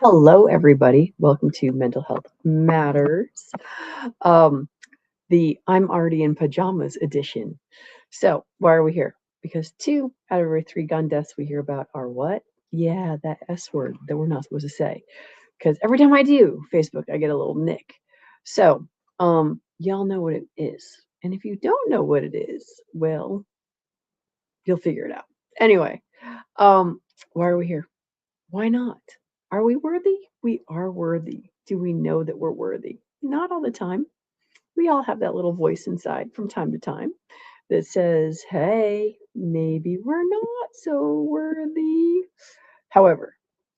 Hello, everybody. Welcome to Mental Health Matters, um, the I'm already in pajamas edition. So, why are we here? Because two out of every three gun deaths we hear about are what? Yeah, that S word that we're not supposed to say. Because every time I do Facebook, I get a little nick. So, y'all know what it is. And if you don't know what it is, well, you'll figure it out. Anyway, um, why are we here? Why not? Are we worthy? We are worthy. Do we know that we're worthy? Not all the time. We all have that little voice inside from time to time that says, hey, maybe we're not so worthy. However,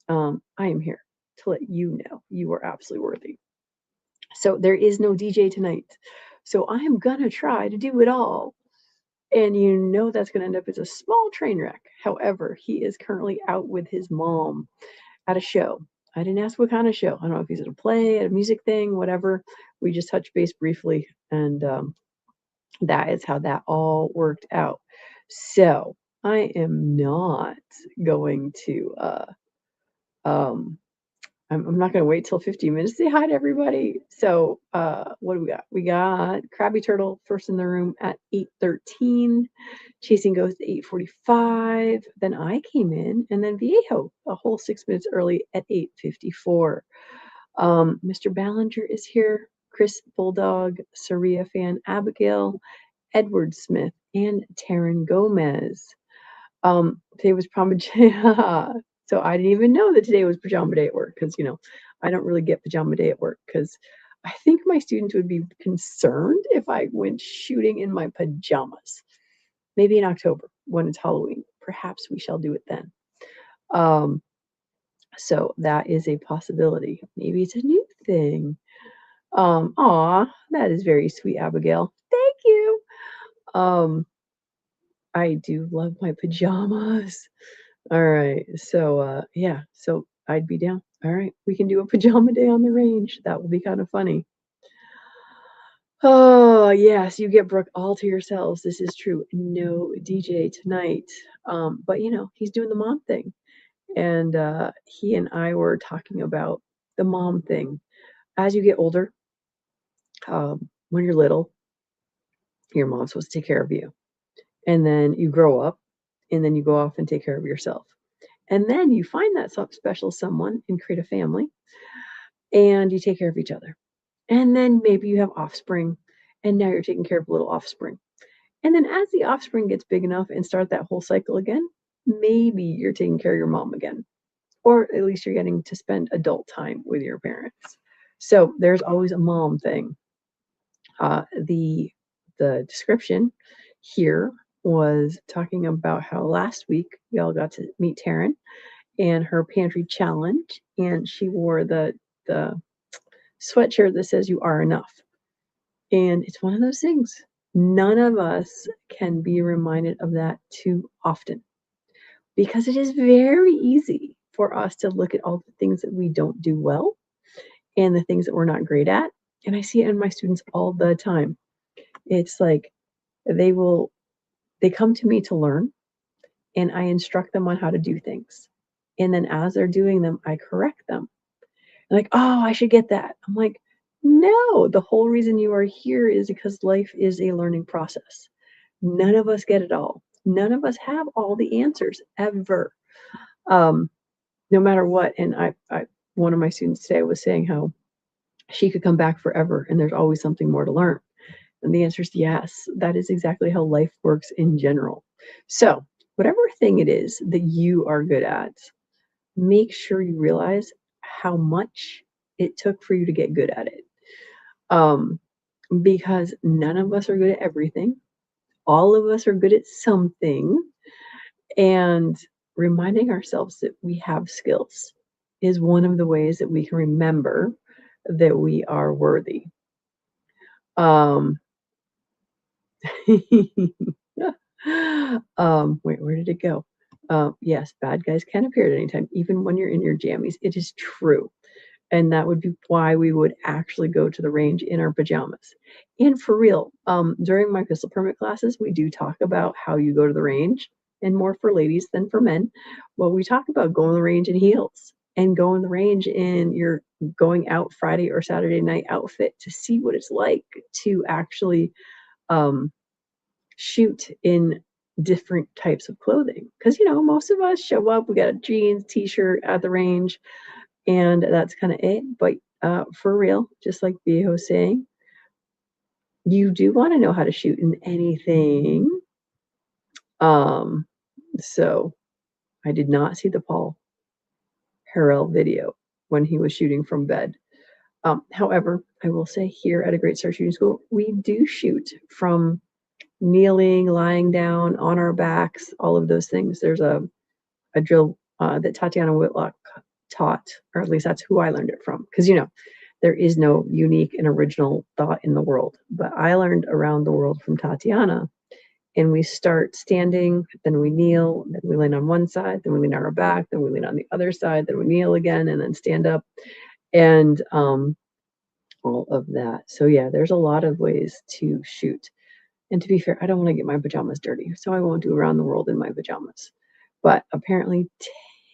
I am here to let you know you are absolutely worthy. So there is no DJ tonight. So I am going to try to do it all. And you know that's going to end up as a small train wreck. However, he is currently out with his mom at a show. I didn't ask what kind of show. I don't know if he's at a play, at a music thing, whatever. We just touched base briefly, and that is how that all worked out. So I am not going to. Um, I'm not going to wait till 15 minutes to say hi to everybody. So what do we got? We got Krabby Turtle first in the room at 8:13. Chasing Ghost at 8:45. Then I came in, and then Viejo a whole 6 minutes early at 8:54. Mr. Ballinger is here. Chris Bulldog, Saria fan Abigail, Edward Smith, and Taryn Gomez. Today was pajama. So I didn't even know that today was pajama day at work because I don't really get pajama day at work because I think my students would be concerned if I went shooting in my pajamas. Maybe in October when it's Halloween. Perhaps we shall do it then. So that is a possibility. Maybe it's a new thing. Aw, that is very sweet, Abigail. Thank you. Um, I do love my pajamas. All right. So yeah, so I'd be down. All right, we can do a pajama day on the range. That will be kind of funny. Oh, yes, you get Brooke all to yourselves. This is true. No DJ tonight. But he's doing the mom thing. And he and I were talking about the mom thing. As you get older, when you're little, your mom's supposed to take care of you. And then you grow up, and then you go off and take care of yourself. And then you find that special someone and create a family, and you take care of each other. And then maybe you have offspring, and now you're taking care of little offspring. And then as the offspring gets big enough and start that whole cycle again, maybe you're taking care of your mom again. Or at least you're getting to spend adult time with your parents. So there's always a mom thing. The description here was talking about how last week we all got to meet Taryn and her pantry challenge, and she wore the sweatshirt that says "You are enough," and it's one of those things. None of us can be reminded of that too often because it is very easy for us to look at all the things that we don't do well and the things that we're not great at. And I see it in my students all the time. It's like they come to me to learn, and I instruct them on how to do things. And then as they're doing them, I correct them. Like, oh, I should get that. I'm like, no, the whole reason you are here is because life is a learning process. None of us get it all. None of us have all the answers ever. No matter what. And I one of my students today was saying how she could come back forever and there's always something more to learn. And the answer is yes. That is exactly how life works in general. So, whatever thing it is that you are good at, make sure you realize how much it took for you to get good at it. Because none of us are good at everything. All of us are good at something. And reminding ourselves that we have skills is one of the ways that we can remember that we are worthy. Wait, where did it go? Yes, bad guys can appear at any time, even when you're in your jammies. It is true. And that would be why we would actually go to the range in our pajamas. And for real, during my pistol permit classes, we do talk about how you go to the range, and more for ladies than for men. Well, we talk about going to the range in heels. and go on the range in your going out Friday or Saturday night outfit to see what it's like to actually shoot in different types of clothing. Because, most of us show up, we got a jeans, t-shirt at the range, and that's kind of it. But for real, just like Viejo's saying, you do want to know how to shoot in anything. So I did not see the Paul Harrell video when he was shooting from bed. However, I will say here at A Great Start Shooting School, we do shoot from kneeling, lying down, on our backs, all of those things. There's a drill that Tatiana Whitlock taught, or at least that's who I learned it from. Because, there is no unique and original thought in the world. But I learned around the world from Tatiana. And we start standing, then we kneel, then we lean on one side, then we lean on our back, then we lean on the other side, then we kneel again, and then stand up, and all of that. So yeah, there's a lot of ways to shoot. And to be fair, I don't want to get my pajamas dirty, so I won't do around the world in my pajamas. But apparently,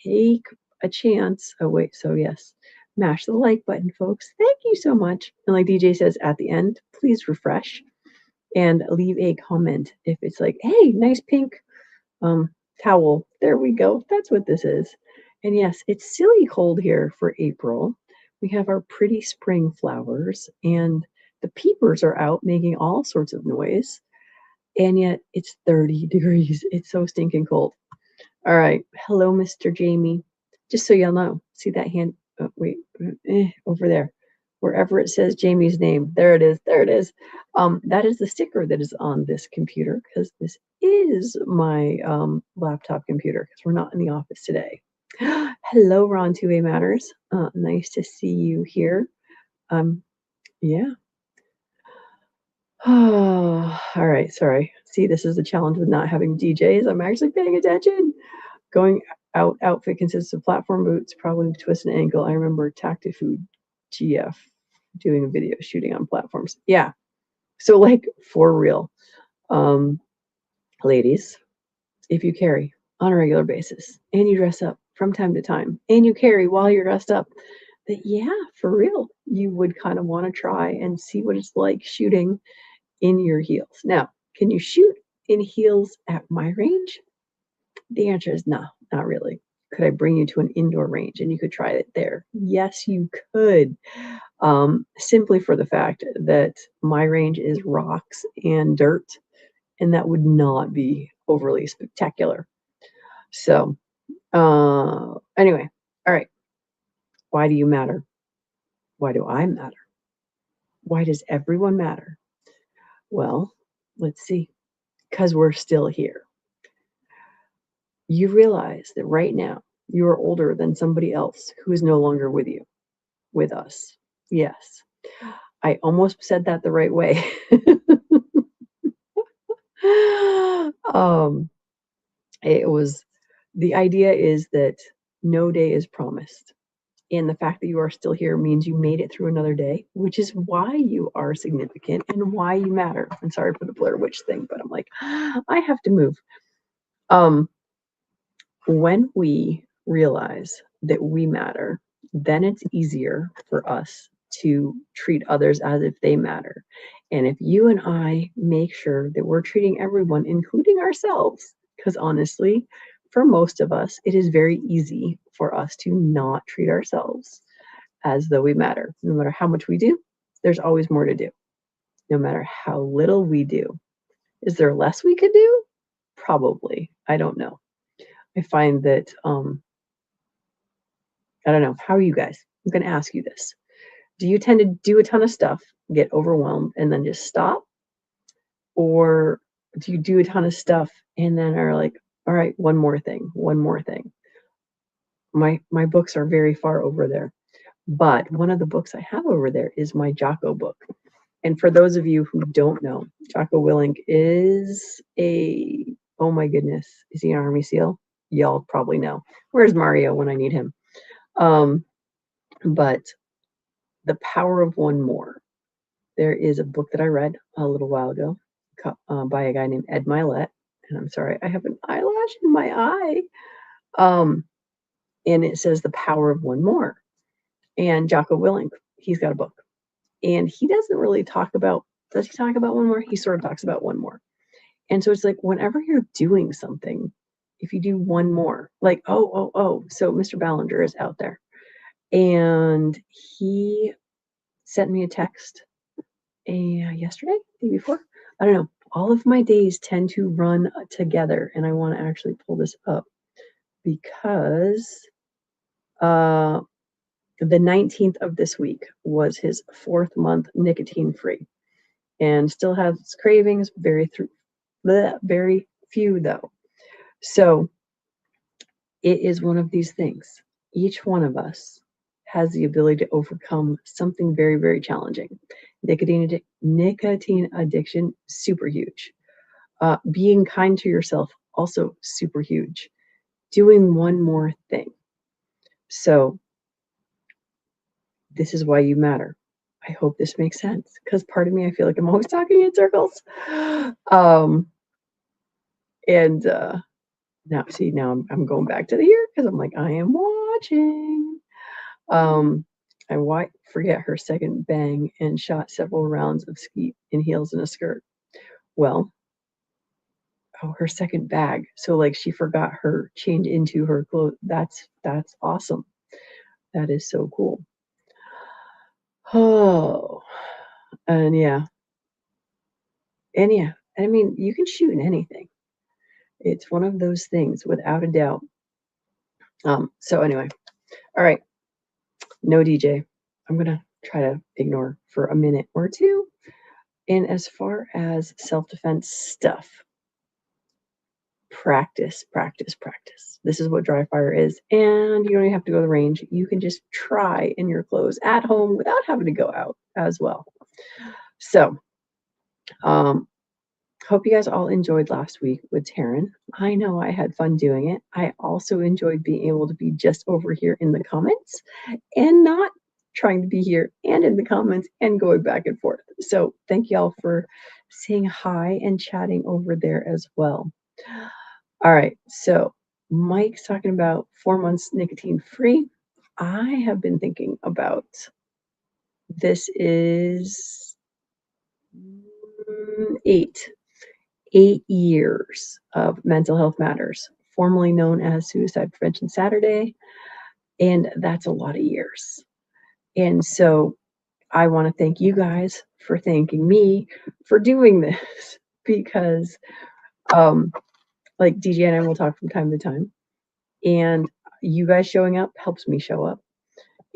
take a chance. Oh wait, so yes, mash the like button, folks. Thank you so much. And like DJ says at the end, please refresh and leave a comment if it's like, hey, nice pink towel. There we go. That's what this is. And yes, it's silly cold here for April. We have our pretty spring flowers, and the peepers are out making all sorts of noise. And yet it's 30 degrees. It's so stinking cold. All right. Hello, Mr. Jamie. Just so y'all know, see that hand? Oh, wait, over there. Wherever it says Jamie's name, there it is. There it is. That is the sticker that is on this computer, because this is my laptop computer, because we're not in the office today. Hello, Ron 2A Matters. Nice to see you here. Yeah. All right. Sorry. See, this is the challenge with not having DJs. I'm actually paying attention. Going out outfit consists of platform boots, probably twist and ankle. I remember Tactifood GF doing a video shooting on platforms. Yeah. So like for real, ladies, if you carry on a regular basis and you dress up from time to time and you carry while you're dressed up, that yeah, for real, you would kind of want to try and see what it's like shooting in your heels. Now, can you shoot in heels at my range? The answer is no, not really. Could I bring you to an indoor range and you could try it there? Yes, you could. Simply for the fact that my range is rocks and dirt, and that would not be overly spectacular. So, anyway, all right. Why do you matter? Why do I matter? Why does everyone matter? Well, let's see. Because we're still here. You realize that right now you are older than somebody else who is no longer with us. Yes. I almost said that the right way. It was, the idea is that no day is promised. And the fact that you are still here means you made it through another day, which is why you are significant and why you matter. I'm sorry for the Blair Witch thing, but I'm like, I have to move. When we realize that we matter, then it's easier for us to treat others as if they matter. And if you and I make sure that we're treating everyone, including ourselves, because honestly, for most of us, it is very easy for us to not treat ourselves as though we matter. No matter how much we do, there's always more to do. No matter how little we do. Is there less we could do? Probably. I don't know. I find that, I don't know. How are you guys? I'm going to ask you this. Do you tend to do a ton of stuff, get overwhelmed, and then just stop? Or do you do a ton of stuff and then are like, all right, one more thing. My books are very far over there. But one of the books I have over there is my Jocko book. And for those of you who don't know, Jocko Willink is oh my goodness, is he an Army SEAL? Y'all probably know. Where's Mario when I need him? But The Power of One More. There is a book that I read a little while ago by a guy named Ed Milet. And I'm sorry, I have an eyelash in my eye. and it says The Power of One More. And Jocko Willink, he's got a book. And he doesn't really talk about, does he talk about one more? He sort of talks about one more. And so it's like whenever you're doing something, if you do one more, like, so Mr. Ballinger is out there. And he sent me a text yesterday, the day before. I don't know. All of my days tend to run together, and I want to actually pull this up because the 19th of this week was his 4th month nicotine free, and still has cravings, very few though. So it is one of these things. Each one of us has the ability to overcome something very, very challenging. Nicotine addiction, super huge. Being kind to yourself, also super huge. Doing one more thing. So this is why you matter. I hope this makes sense, because part of me, I feel like I'm always talking in circles. Now, see, now I'm going back to the year because I'm like, I am watching. I forget her second bang and shot several rounds of skeet in heels and a skirt. Well, her second bag. So like she forgot her change into her clothes. That's awesome. That is so cool. Oh, and yeah. I mean, you can shoot in anything. It's one of those things, without a doubt. So anyway, all right. No DJ. I'm gonna try to ignore for a minute or two. And as far as self-defense stuff, practice. This is what dry fire is. And you don't even have to go to the range. You can just try in your clothes at home without having to go out as well. So, hope you guys all enjoyed last week with Taryn. I know I had fun doing it. I also enjoyed being able to be just over here in the comments and not trying to be here and in the comments and going back and forth. So thank y'all for saying hi and chatting over there as well. All right, so Mike's talking about 4 months nicotine free. I have been thinking about, this is 8 years of Mental Health Matters, formerly known as Suicide Prevention Saturday, and that's a lot of years. And so I want to thank you guys for thanking me for doing this, because like DJ and I will talk from time to time, and you guys showing up helps me show up,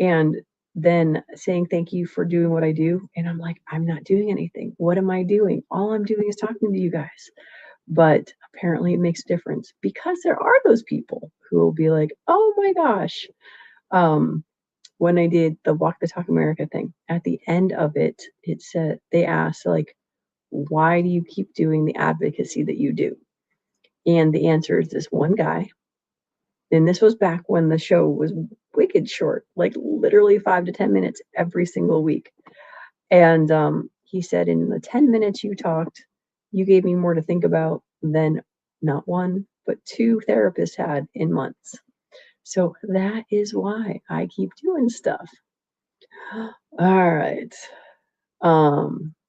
and then saying thank you for doing what I do. And I'm like, I'm not doing anything. What am I doing? All I'm doing is talking to you guys. But apparently it makes a difference, because there are those people who will be like, oh my gosh. When I did the Walk the Talk America thing, at the end of it, it said, they asked, like, why do you keep doing the advocacy that you do? And the answer is this one guy. And this was back when the show was wicked short, like literally 5 to 10 minutes every single week. And he said, in the 10 minutes you talked, you gave me more to think about than not one, but 2 therapists had in months. So that is why I keep doing stuff. All right.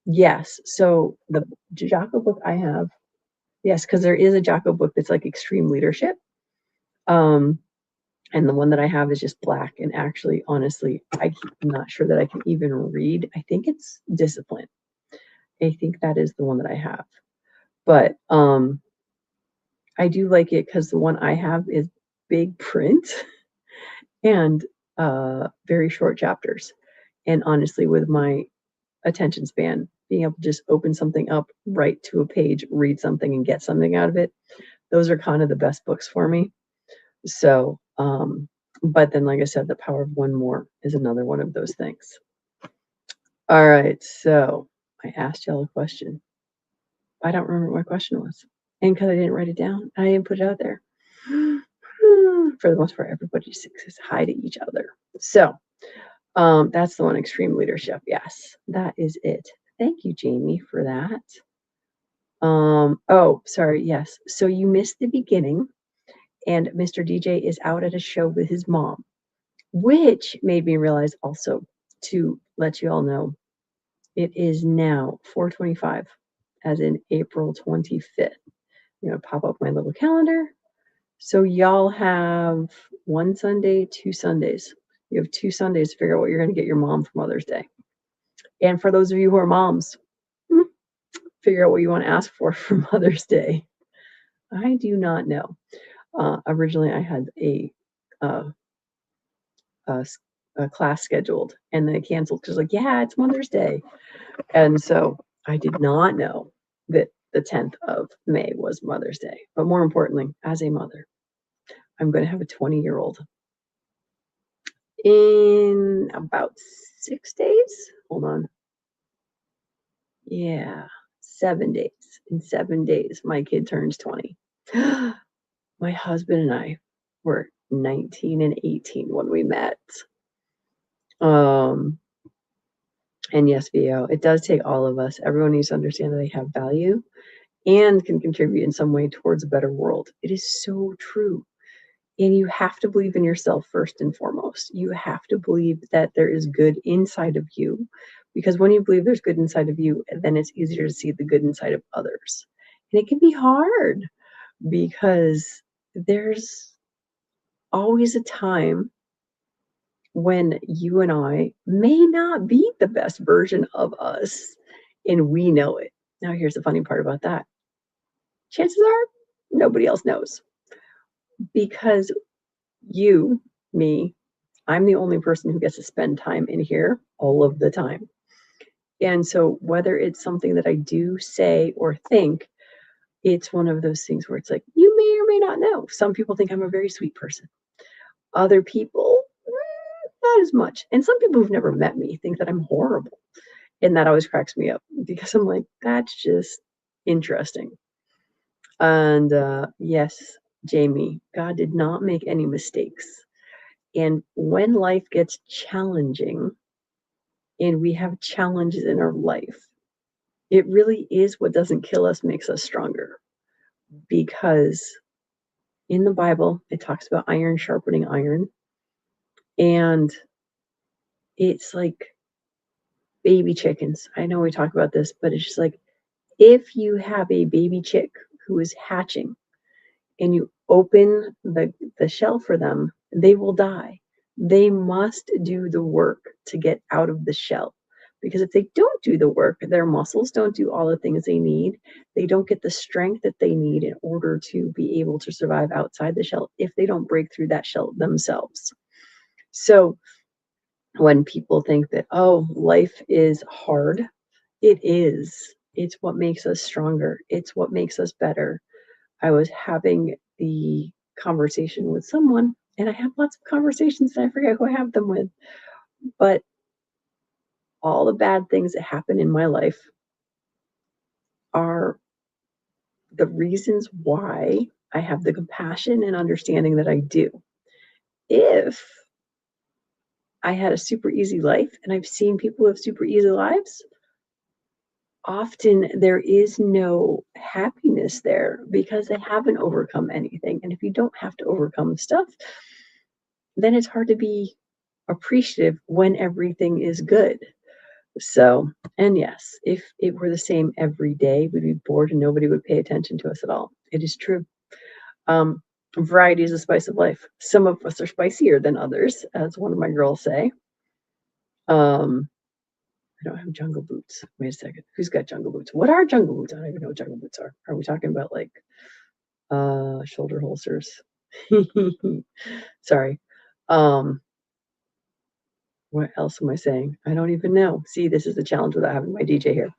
Yes. So the Jocko book I have, yes, because there is a Jocko book that's like extreme leadership. And the one that I have is just black. And actually, honestly, I'm not sure that I can even read. I think it's discipline. I think that is the one that I have. But I do like it because the one I have is big print and very short chapters. And honestly, with my attention span, being able to just open something up, write to a page, read something, and get something out of it, those are kind of the best books for me. So, but then, like I said, The Power of One More is another one of those things. All right, so I asked y'all a question. I don't remember what my question was. And because I didn't write it down, I didn't put it out there. For the most part, everybody says hi to each other. So that's the one, extreme leadership. Yes, that is it. Thank you, Jamie, for that. Oh, sorry. Yes. So you missed the beginning. and Mr. DJ is out at a show with his mom, which made me realize also to let you all know it is now 4:25, as in April 25th. I'm going to pop up my little calendar. So y'all have one Sunday, 2 Sundays. You have 2 Sundays to figure out what you're going to get your mom for Mother's Day. And for those of you who are moms, figure out what you want to ask for Mother's Day. I do not know. Originally, I had a class scheduled, and then it canceled because, like, yeah, it's Mother's Day. And so I did not know that the 10th of May was Mother's Day. But more importantly, as a mother, I'm going to have a 20-year-old in about 6 days. Hold on. Yeah, 7 days. In 7 days, my kid turns 20. My husband and I were 19 and 18 when we met. And yes, VO, it does take all of us. Everyone needs to understand that they have value and can contribute in some way towards a better world. It is so true. And you have to believe in yourself first and foremost. You have to believe that there is good inside of you, because when you believe there's good inside of you, then it's easier to see the good inside of others. And it can be hard because there's always a time when you and I may not be the best version of us, and we know it. Now, here's the funny part about that. Chances are nobody else knows, because you, me, I'm the only person who gets to spend time in here all of the time. And so whether it's something that I do, say, or think, it's one of those things where it's like, you may or may not know. Some people think I'm a very sweet person. Other people, not as much. And some people who've never met me think that I'm horrible. And that always cracks me up, because I'm like, that's just interesting. And yes, Jamie, God did not make any mistakes. And when life gets challenging and we have challenges in our life, it really is what doesn't kill us makes us stronger. Because in the Bible, it talks about iron sharpening iron. And it's like baby chickens. I know we talk about this, but it's just like, if you have a baby chick who is hatching and you open the shell for them, they will die. They must do the work to get out of the shell. Because if they don't do the work, their muscles don't do all the things they need. They don't get the strength that they need in order to be able to survive outside the shell if they don't break through that shell themselves. So when people think that, oh, life is hard, it is. It's what makes us stronger. It's what makes us better. I was having the conversation with someone, and I have lots of conversations and I forget who I have them with, but all the bad things that happen in my life are the reasons why I have the compassion and understanding that I do. If I had a super easy life, and I've seen people with super easy lives, often there is no happiness there because they haven't overcome anything. And if you don't have to overcome stuff, then it's hard to be appreciative when everything is good. So, and yes, if it were the same every day, we'd be bored and nobody would pay attention to us at all. It is true. Variety is the spice of life. Some of us are spicier than others, as one of my girls say. I don't have jungle boots. Wait a second. Who's got jungle boots? What are jungle boots? I don't even know what jungle boots are. Are we talking about like shoulder holsters? Sorry. What else am I saying? I don't even know. See, this is the challenge without having my DJ here.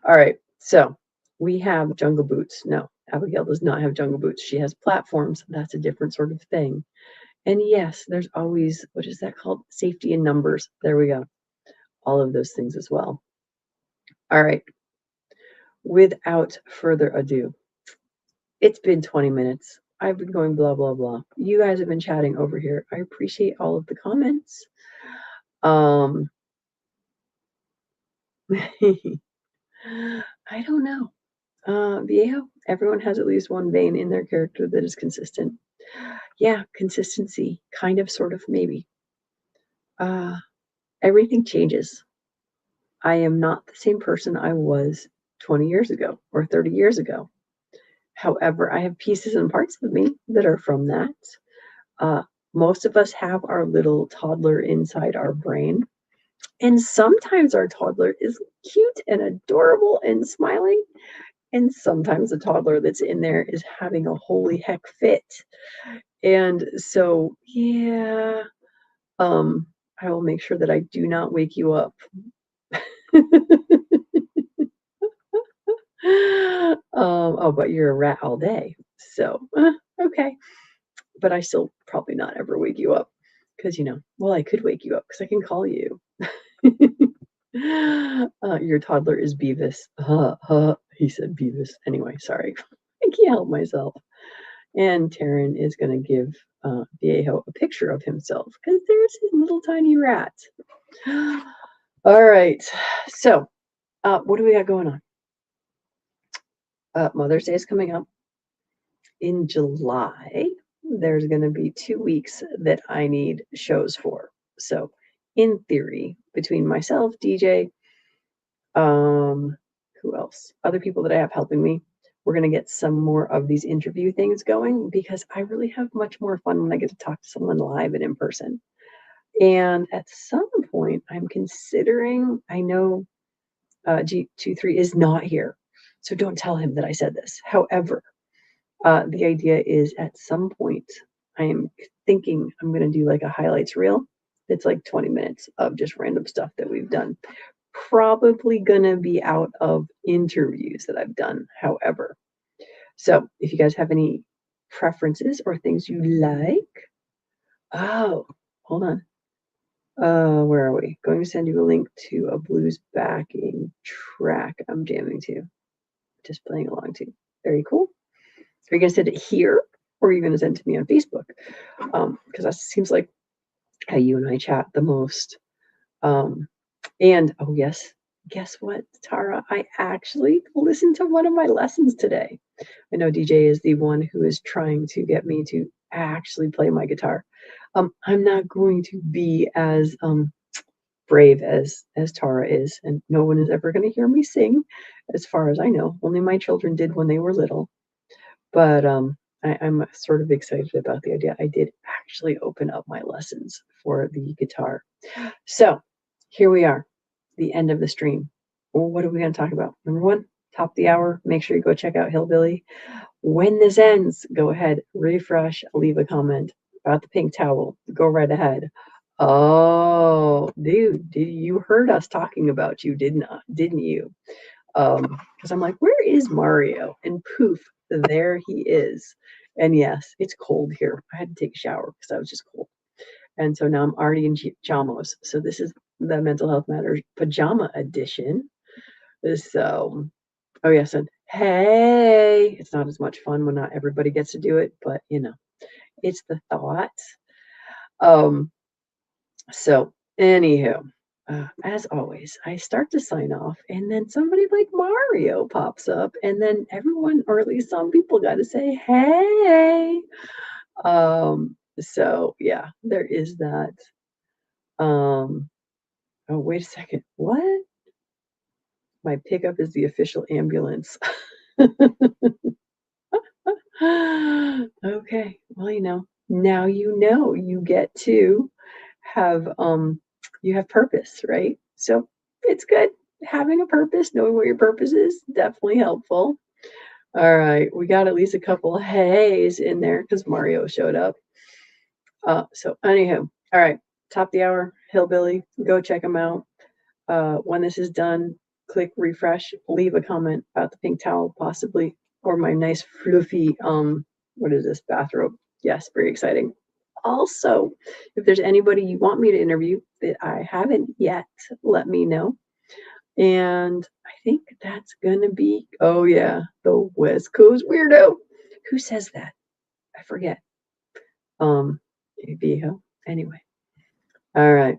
All right. So we have jungle boots. No, Abigail does not have jungle boots. She has platforms. That's a different sort of thing. And yes, there's always, what is that called? Safety in numbers. There we go. All of those things as well. All right. Without further ado, it's been 20 minutes. I've been going blah, blah, blah. You guys have been chatting over here. I appreciate all of the comments. I don't know. Viejo, everyone has at least one vein in their character that is consistent. Yeah, consistency, kind of, sort of, maybe. Everything changes. I am not the same person I was 20 years ago or 30 years ago. However, I have pieces and parts of me that are from that. Most of us have our little toddler inside our brain. And sometimes our toddler is cute and adorable and smiling. And sometimes the toddler that's in there is having a holy heck fit. And so, yeah, I will make sure that I do not wake you up. Oh, but you're a rat all day. So, okay. But I still probably not ever wake you up because, well, I could wake you up because I can call you. Your toddler is Beavis. He said Beavis. Anyway, sorry. I can't help myself. And Taryn is going to give Viejo a picture of himself because there's his little tiny rat. All right. So, what do we got going on? Mother's Day is coming up. In July, there's going to be 2 weeks that I need shows for. So, in theory, between myself, DJ, who else? Other people that I have helping me, we're going to get some more of these interview things going because I really have much more fun when I get to talk to someone live and in person. And at some point, I'm considering, I know G23 is not here, so don't tell him that I said this. However, the idea is at some point, I am thinking I'm going to do like a highlights reel. It's like 20 minutes of just random stuff that we've done. Probably going to be out of interviews that I've done, however. So if you guys have any preferences or things you like, oh, hold on. Where are we? Going to send you a link to a blues backing track I'm jamming to, just playing along to. Very cool. Are you going to send it here or are you going to send it to me on Facebook? Because that seems like how you and I chat the most. And oh, yes, guess what, Tara? I actually listened to one of my lessons today. I know DJ is the one who is trying to get me to actually play my guitar. I'm not going to be as brave as Tara is, and no one is ever going to hear me sing, as far as I know. Only my children did when they were little. But I'm sort of excited about the idea. I did actually open up my lessons for the guitar. So here we are, the end of the stream. Well, what are we going to talk about? Number one, top of the hour. Make sure you go check out Hillbilly. When this ends, go ahead, refresh, leave a comment about the pink towel. Go right ahead. Oh, dude, you heard us talking about you, didn't you? Because I'm like, where is Mario? And poof, there he is. And yes, it's cold here. I had to take a shower because I was just cold. And so now I'm already in pajamas. So this is the Mental Health Matters pajama edition. So, oh yes, and hey, it's not as much fun when not everybody gets to do it, but it's the thought. So anywho, as always, I start to sign off, and then somebody like Mario pops up, and then everyone, or at least some people, got to say, "Hey." So yeah, there is that. Oh, wait a second. What? My pickup is the official ambulance. Okay. Well, now you get to have you have purpose, right? So it's good. Having a purpose, knowing what your purpose is, definitely helpful. All right, we got at least a couple of hays in there because Mario showed up. So anywho, all right, top of the hour, Hillbilly, go check him out. When this is done, click refresh, leave a comment about the pink towel, possibly, or my nice fluffy, what is this, bathrobe? Yes, very exciting. Also, if there's anybody you want me to interview that I haven't yet, let me know. And I think that's gonna be, oh yeah, the West Coast weirdo. Who says that? I forget. Viejo. Anyway. All right.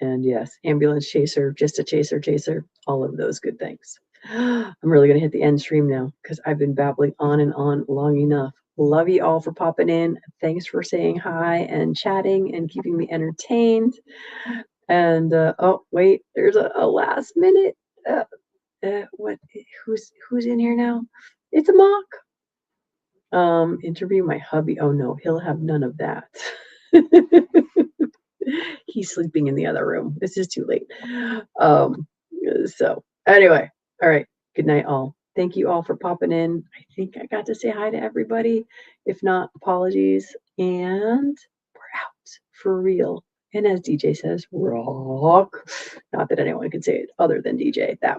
And yes, ambulance chaser, just a chaser, all of those good things. I'm really going to hit the end stream now because I've been babbling on and on long enough. Love you all for popping in. Thanks for saying hi and chatting and keeping me entertained. And oh wait, there's a last minute. What? Who's in here now? It's a mock. Interview my hubby. Oh no, he'll have none of that. He's sleeping in the other room. This is too late. So anyway, all right. Good night, all. Thank you all for popping in. I think I got to say hi to everybody. If not, apologies. And we're out for real. And as DJ says, rock. Not that anyone can say it other than DJ. That